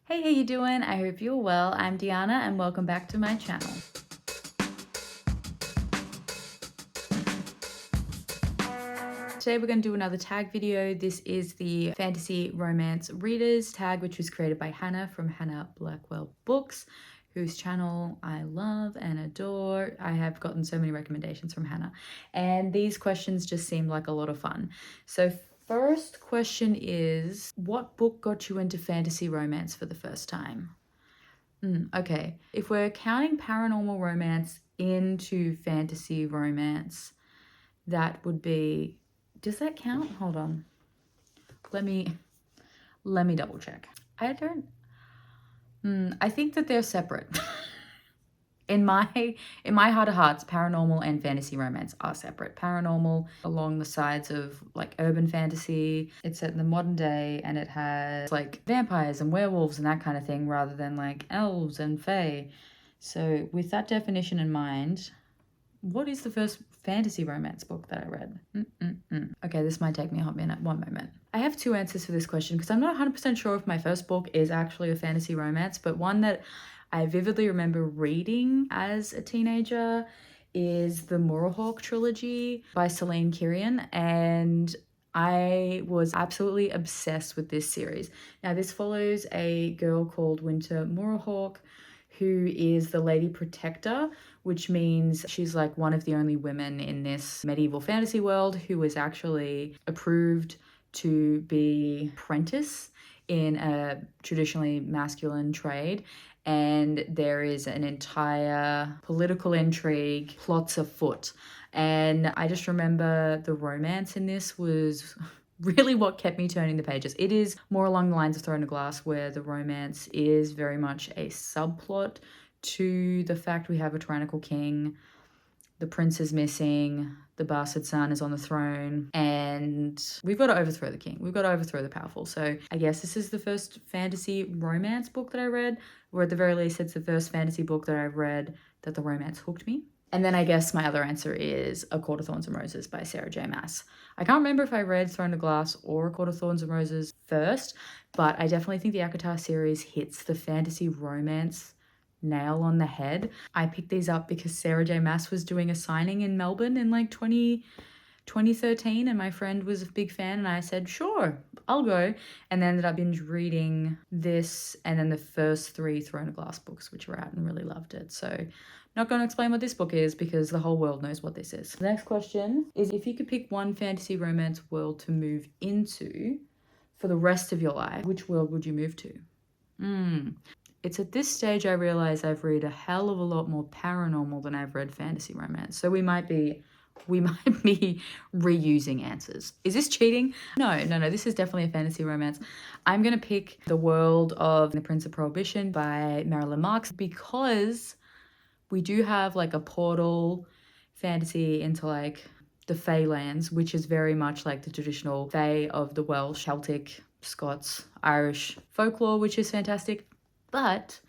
Hey, how you doing? I hope you're well. I'm Deanna and welcome back to my channel. Today we're going to do another tag video. This is the Fantasy Romance Readers tag, which was created by Hannah from Hannah Blackwell Books, whose channel I love and adore. I have gotten so many recommendations from Hannah, and these questions just seemed like a lot of fun. So first question is, what book got you into fantasy romance for the first time? Okay, if we're counting paranormal romance into fantasy romance, that would be, does that count? Hold on. Let me double check. I don't, I think that they're separate. In my heart of hearts, paranormal and fantasy romance are separate. Paranormal along the sides of like urban fantasy. It's set in the modern day and it has like vampires and werewolves and that kind of thing rather than like elves and fae. So with that definition in mind, what is the first fantasy romance book that I read? Okay, this might take me a hot minute. One moment. I have two answers for this question because I'm not 100% sure if my first book is actually a fantasy romance, but one that I vividly remember reading as a teenager is the Moorhawk trilogy by Celine Kirian, and I was absolutely obsessed with this series. Now, this follows a girl called Winter Moorhawk, who is the Lady Protector, which means she's like one of the only women in this medieval fantasy world who is actually approved to be apprentice in a traditionally masculine trade. And there is an entire political intrigue, plots afoot. And I just remember the romance in this was really what kept me turning the pages. It is more along the lines of Throne of Glass, where the romance is very much a subplot to the fact we have a tyrannical king, the prince is missing, the bastard son is on the throne, and we've got to overthrow the king. We've got to overthrow the powerful. So I guess this is the first fantasy romance book that I read, or at the very least, it's the first fantasy book that I've read that the romance hooked me. And then I guess my other answer is A Court of Thorns and Roses by Sarah J. Maas. I can't remember if I read Throne of Glass or A Court of Thorns and Roses first, but I definitely think the ACOTAR series hits the fantasy romance nail on the head. I picked these up because Sarah J. Maas was doing a signing in Melbourne in like 2013, and my friend was a big fan, and I said, sure, I'll go. And then ended up binge reading this and then the first three Throne of Glass books, which were out, and really loved it. So not going to explain what this book is because the whole world knows what this is. The next question is, if you could pick one fantasy romance world to move into for the rest of your life, which world would you move to? It's at this stage I realize I've read a hell of a lot more paranormal than I've read fantasy romance. So we might be reusing answers. Is this cheating? No, this is definitely a fantasy romance. I'm going to pick the world of The Prince of Prohibition by Marilyn Marks because we do have like a portal fantasy into like the Fae lands, which is very much like the traditional Fae of the Welsh, Celtic, Scots, Irish folklore, which is fantastic. But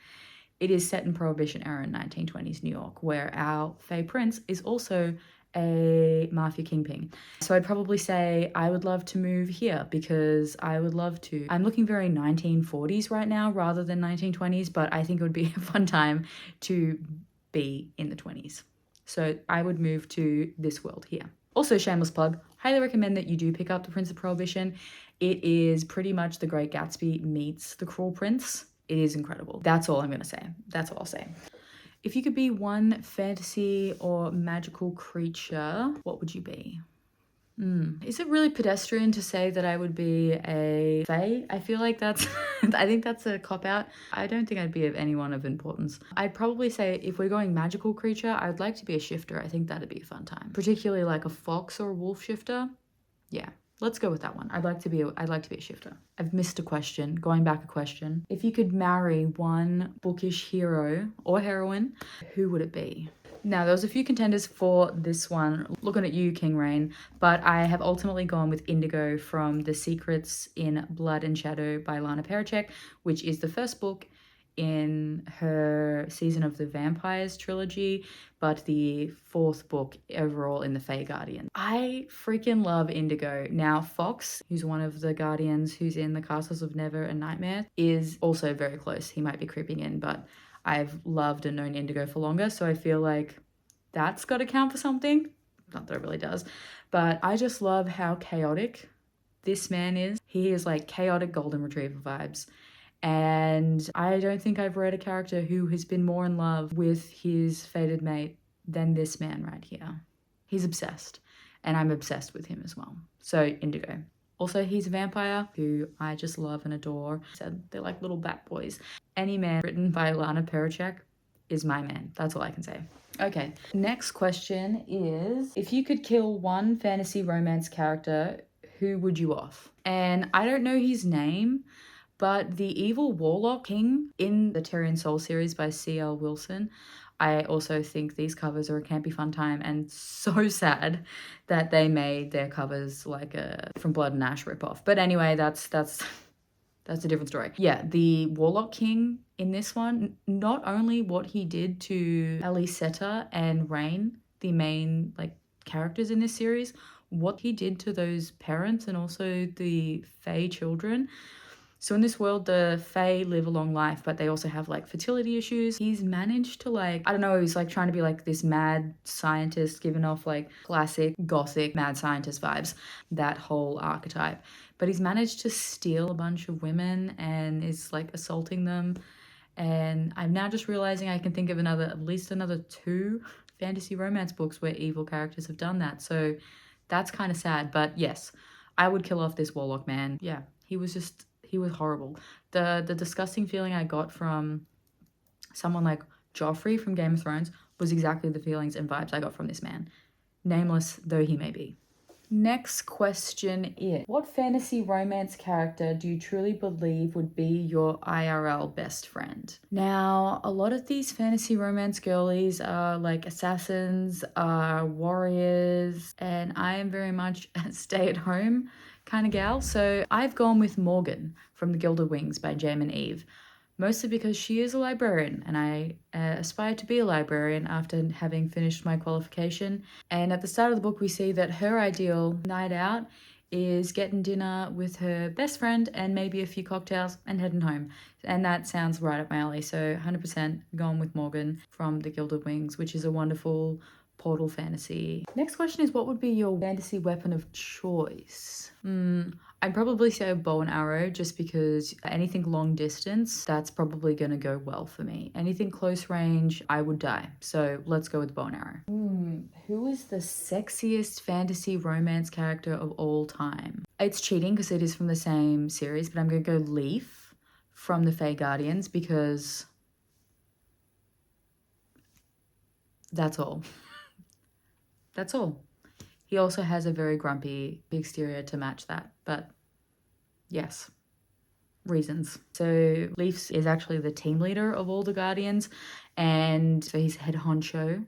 it is set in Prohibition era in 1920s New York, where our Fae Prince is also a mafia kingpin. So I'd probably say I would love to move here because I would love to. I'm looking very 1940s right now rather than 1920s, but I think it would be a fun time to be in the 20s. So I would move to this world here. Also, shameless plug, highly recommend that you do pick up The Prince of Prohibition. It is pretty much The Great Gatsby meets The Cruel Prince. It is incredible. That's all I'm going to say. That's all I'll say. If you could be one fantasy or magical creature, what would you be? Is it really pedestrian to say that I would be a fae? I feel like that's, I think that's a cop-out. I don't think I'd be of anyone of importance. I'd probably say if we're going magical creature, I'd like to be a shifter. I think that'd be a fun time. Particularly like a fox or a wolf shifter. Yeah. Let's go with that one. I'd like to be a shifter. I've missed a question. Going back a question. If you could marry one bookish hero or heroine, who would it be? Now, there was a few contenders for this one. Looking at you, King Rain. But I have ultimately gone with Indigo from The Secrets in Blood and Shadow by Lana Pericek, which is the first book in her Season of the Vampires trilogy, but the 4th book overall in the Fae Guardians. I freaking love Indigo. Now, Fox, who's one of the Guardians who's in the Castles of Never and Nightmare, is also very close. He might be creeping in, but I've loved and known Indigo for longer, so I feel like that's got to count for something. Not that it really does, but I just love how chaotic this man is. He is like chaotic golden retriever vibes. And I don't think I've read a character who has been more in love with his fated mate than this man right here. He's obsessed, and I'm obsessed with him as well. So Indigo. Also, he's a vampire who I just love and adore. So they're like little bat boys. Any man written by Lana Pericek is my man. That's all I can say. Okay, next question is, if you could kill one fantasy romance character, who would you off? And I don't know his name, but the evil warlock king in the Tyrion Soul series by C.L. Wilson, I also think these covers are a campy fun time, and so sad that they made their covers like a From Blood and Ash ripoff. But anyway, that's a different story. Yeah, the Warlock King in this one, not only what he did to Aliceta and Rain, the main like characters in this series, what he did to those parents and also the Fae children. So in this world, the Fae live a long life, but they also have like fertility issues. He's managed to like, I don't know, he's like trying to be like this mad scientist, giving off like classic gothic mad scientist vibes, that whole archetype. But he's managed to steal a bunch of women and is like assaulting them. And I'm now just realizing I can think of at least another 2 fantasy romance books where evil characters have done that. So that's kind of sad. But yes, I would kill off this warlock man. Yeah, he was horrible. The disgusting feeling I got from someone like Joffrey from Game of Thrones was exactly the feelings and vibes I got from this man, nameless though he may be. Next question is, what fantasy romance character do you truly believe would be your IRL best friend? Now, a lot of these fantasy romance girlies are like assassins, are warriors, and I am very much a stay-at-home kind of gal. So I've gone with Morgan from The Gilded Wings by Jam and Eve, mostly because she is a librarian and I aspire to be a librarian after having finished my qualification. And at the start of the book, we see that her ideal night out is getting dinner with her best friend and maybe a few cocktails and heading home. And that sounds right up my alley. So 100% gone with Morgan from The Gilded Wings, which is a wonderful portal fantasy. Next question is, what would be your fantasy weapon of choice? I'd probably say a bow and arrow, just because anything long distance, that's probably going to go well for me. Anything close range, I would die. So let's go with bow and arrow. Who is the sexiest fantasy romance character of all time? It's cheating because it is from the same series, but I'm going to go Leaf from the Fae Guardians because that's all. That's all. He also has a very grumpy exterior to match that, but yes, reasons. So Leaf is actually the team leader of all the Guardians, and so he's head honcho,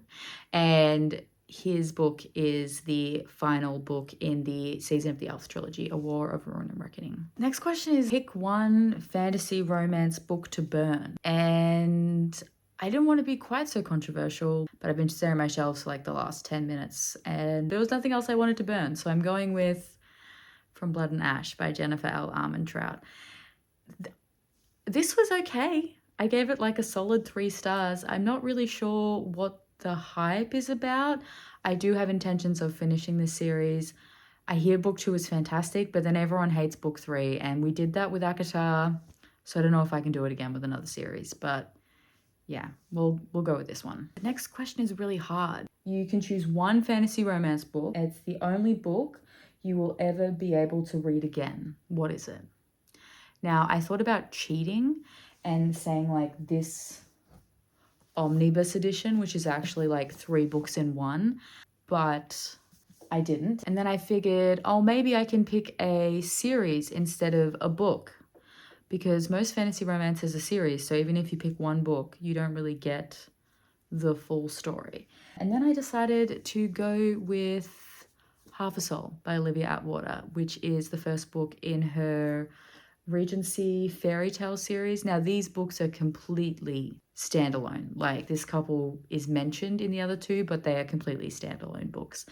and his book is the final book in the Season of the Elf trilogy, A War of Ruin and Reckoning. Next question is, pick one fantasy romance book to burn. And I didn't want to be quite so controversial, but I've been staring at my shelves for like the last 10 minutes and there was nothing else I wanted to burn. So I'm going with From Blood and Ash by Jennifer L. Armentrout. This was okay. I gave it like a solid 3 stars. I'm not really sure what the hype is about. I do have intentions of finishing this series. I hear book 2 is fantastic, but then everyone hates book 3 and we did that with Akatar. So I don't know if I can do it again with another series, but yeah, we'll go with this one. The next question is really hard. You can choose one fantasy romance book. It's the only book you will ever be able to read again. What is it? Now, I thought about cheating and saying like this omnibus edition, which is actually like 3 books in one, but I didn't. And then I figured, oh, maybe I can pick a series instead of a book, because most fantasy romance is a series. So even if you pick one book, you don't really get the full story. And then I decided to go with Half a Soul by Olivia Atwater, which is the first book in her Regency fairy tale series. Now, these books are completely standalone. Like, this couple is mentioned in the other two, but they are completely standalone books.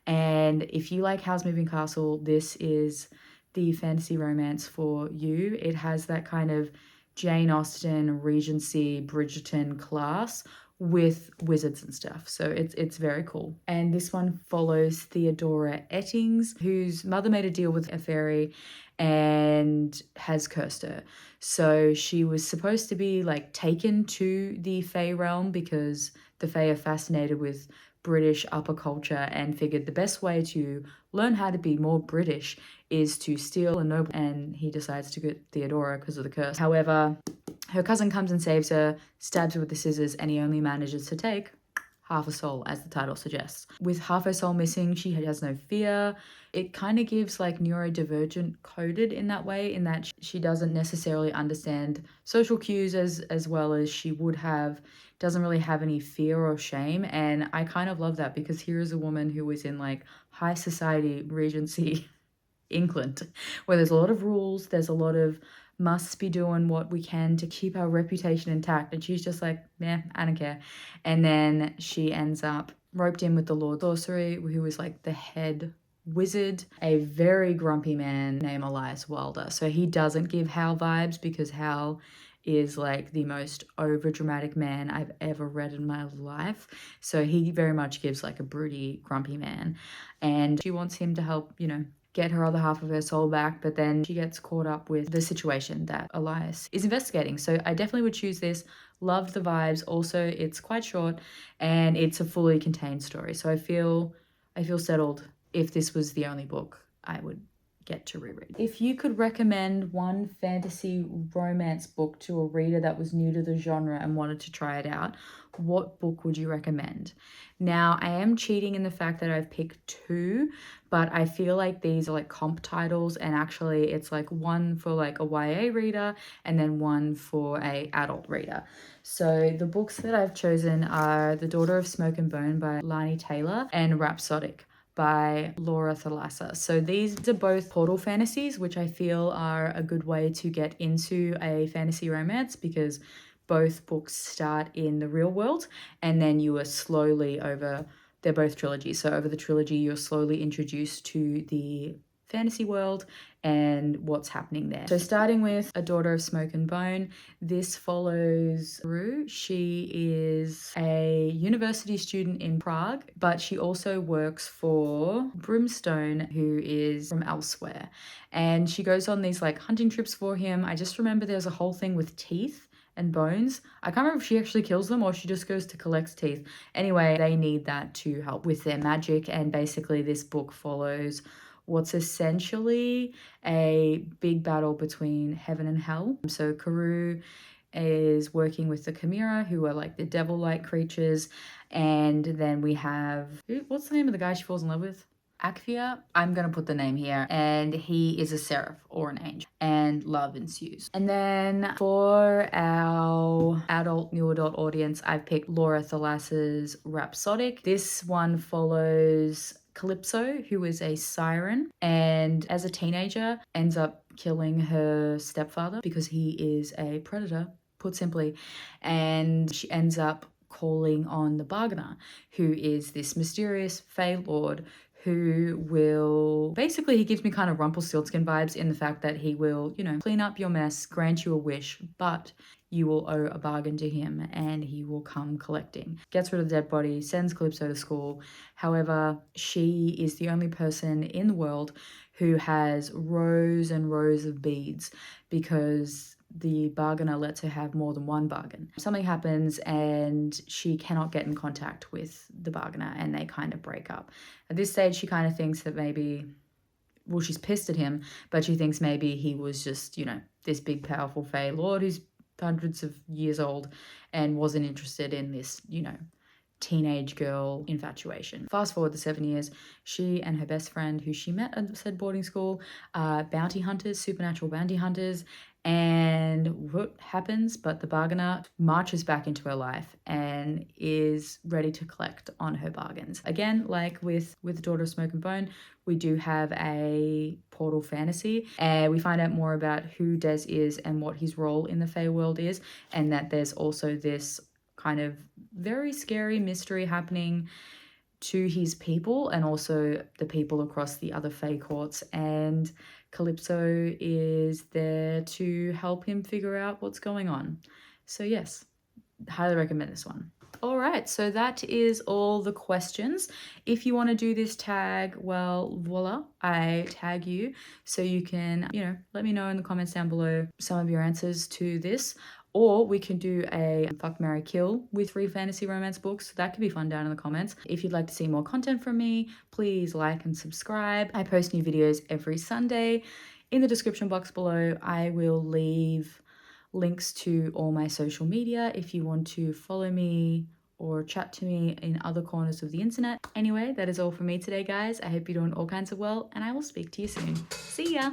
And if you like Howl's Moving Castle, this is the fantasy romance for you. It has that kind of Jane Austen, Regency, Bridgerton class with wizards and stuff. So it's very cool. And this one follows Theodora Ettings, whose mother made a deal with a fairy and has cursed her. So she was supposed to be like taken to the Fae realm because the Fae are fascinated with British upper culture and figured the best way to learn how to be more British is to steal a noble, and he decides to get Theodora because of the curse. However, her cousin comes and saves her, stabs her with the scissors, and he only manages to take half a soul, as the title suggests. With half her soul missing, she has no fear. It kind of gives like neurodivergent coded in that way, in that she doesn't necessarily understand social cues as well as she would have, doesn't really have any fear or shame. And I kind of love that, because here is a woman who was in like high society Regency England, where there's a lot of rules, there's a lot of must be doing what we can to keep our reputation intact, and she's just like, nah, I don't care. And then she ends up roped in with the Lord Sorcery, who is like the head wizard, a very grumpy man named Elias Wilder. So he doesn't give Hal vibes, because Hal is like the most overdramatic man I've ever read in my life. So he very much gives like a broody, grumpy man, and she wants him to help, you know, get her other half of her soul back, but then she gets caught up with the situation that Elias is investigating. So I definitely would choose this. Love the vibes. Also, it's quite short and it's a fully contained story. So I feel settled if this was the only book I would get to reread. If you could recommend one fantasy romance book to a reader that was new to the genre and wanted to try it out, what book would you recommend? Now, I am cheating in the fact that I've picked two, but I feel like these are like comp titles, and actually it's like one for like a YA reader and then one for a adult reader. So the books that I've chosen are The Daughter of Smoke and Bone by Lani Taylor and Rhapsodic by Laura Thalassa. So these are both portal fantasies, which I feel are a good way to get into a fantasy romance, because both books start in the real world and then you are slowly they're both trilogies. So over the trilogy, you're slowly introduced to the fantasy world and what's happening there. So starting with A Daughter of Smoke and Bone, this follows Rue. She is a university student in Prague, but she also works for Brimstone, who is from elsewhere. And she goes on these like hunting trips for him. I just remember there's a whole thing with teeth and bones. I can't remember if she actually kills them or she just goes to collect teeth. Anyway, they need that to help with their magic, and basically this book follows what's essentially a big battle between heaven and hell. So Karoo is working with the Chimera, who are like the devil-like creatures, and then we have, what's the name of the guy she falls in love with? Akvia, I'm going to put the name here, and he is a seraph or an angel, and love ensues. And then for our new adult audience, I've picked Laura Thalassa's Rhapsodic. This one follows Calypso, who is a siren, and as a teenager ends up killing her stepfather because he is a predator, put simply, and she ends up calling on the Bargainer, who is this mysterious Fae Lord who will, basically he gives me kind of Rumpelstiltskin vibes in the fact that he will, you know, clean up your mess, grant you a wish, but you will owe a bargain to him and he will come collecting. Gets rid of the dead body, sends Calypso to school. However, she is the only person in the world who has rows and rows of beads, because the bargainer lets her have more than one bargain. Something happens and she cannot get in contact with the bargainer and they kind of break up. At this stage, she kind of thinks that maybe, well, she's pissed at him, but she thinks maybe he was just, you know, this big powerful Fae Lord who's hundreds of years old and wasn't interested in this, you know, teenage girl infatuation. Fast forward the 7 years, she and her best friend, who she met at said boarding school, are bounty hunters, supernatural bounty hunters. And what happens? But the bargainer marches back into her life and is ready to collect on her bargains. Again, like with Daughter of Smoke and Bone, we do have a portal fantasy, and we find out more about who Des is and what his role in the Fey world is, and that there's also this kind of very scary mystery happening to his people and also the people across the other Fey courts, and Calypso is there to help him figure out what's going on. So yes, highly recommend this one. All right, so that is all the questions. If you want to do this tag, well, voila, I tag you. So you can, let me know in the comments down below some of your answers to this. Or we can do a fuck, marry, kill with 3 fantasy romance books. That could be fun down in the comments. If you'd like to see more content from me, please like and subscribe. I post new videos every Sunday. In the description box below, I will leave links to all my social media if you want to follow me or chat to me in other corners of the internet. Anyway, that is all for me today, guys. I hope you're doing all kinds of well, and I will speak to you soon. See ya!